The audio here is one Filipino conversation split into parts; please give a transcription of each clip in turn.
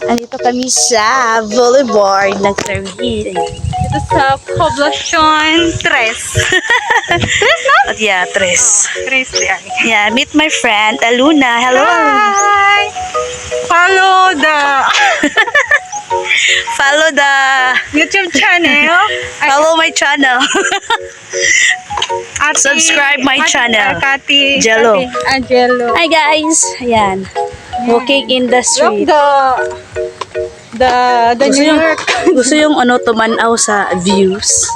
Andito kami sa boulevard ng Clarin. Ito sa Poblacion 3. 3 na? At yeah, tres. Oh, 3 yan. Yeah, meet my friend, Aluna. Hello. Hi! Follow the Follow the YouTube channel. follow my channel. Subscribe my channel. Kati Jello. Jello. Hi guys. Ayan. Walking in the street. The New York. Gusto yung ano tumanaw sa views.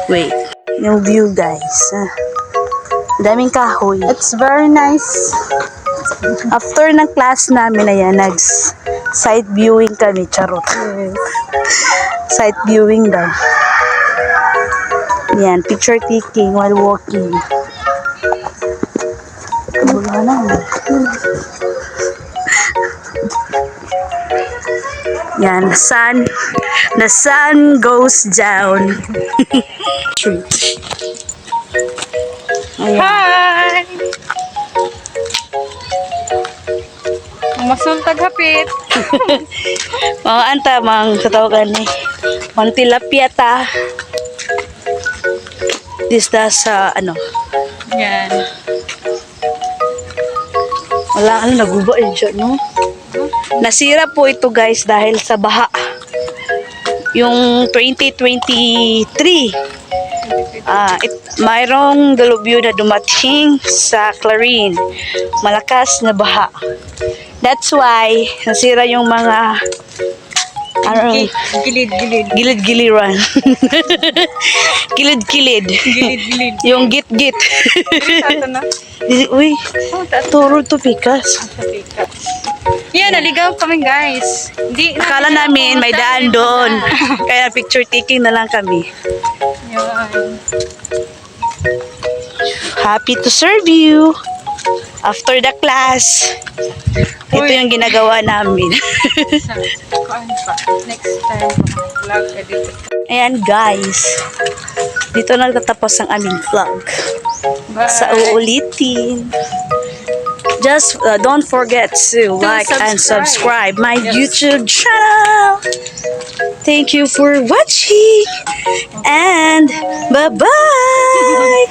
Wait. Yung view guys. Daming kahoy. It's very nice. After ng class namin, ayan, nag-site viewing kami, charot. Yes. Site viewing daw. Yan, picture taking while walking. Wala na. Yan, the sun goes down. Street. Ayan. Hi! Masuntag hapit. Mga anta, mang katawagan ni. Mang tilapia ta. Disda sa ano. Yan. Wala, naguba yun siya, no? Nasira po ito guys dahil sa baha. Yung 2023. Mayroong dalubyo na dumating sa Clarin. Malakas na baha. That's why nasira yung mga gilid-giliran. Gilid-gilid. Gilid-gilid. Yung git-git. Ito na. Uy, turo to pikas. Yan, naligaw kami guys. Akala namin may daan doon. Kaya picture taking na lang kami. Yan. Happy to serve you. After the class. Ito yung ginagawa namin. Next time, vlog ka dito. Ayan guys. Dito nagtatapos ang aming vlog. Bye. Sa uulitin. Just don't forget to like and subscribe my YouTube channel. Thank you for watching. And bye-bye.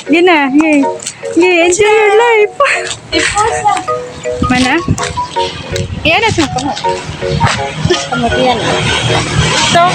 Gina, yay. Yay, enjoy your life. Mana? Iyan na sa kamot. Kamot yan. Ito.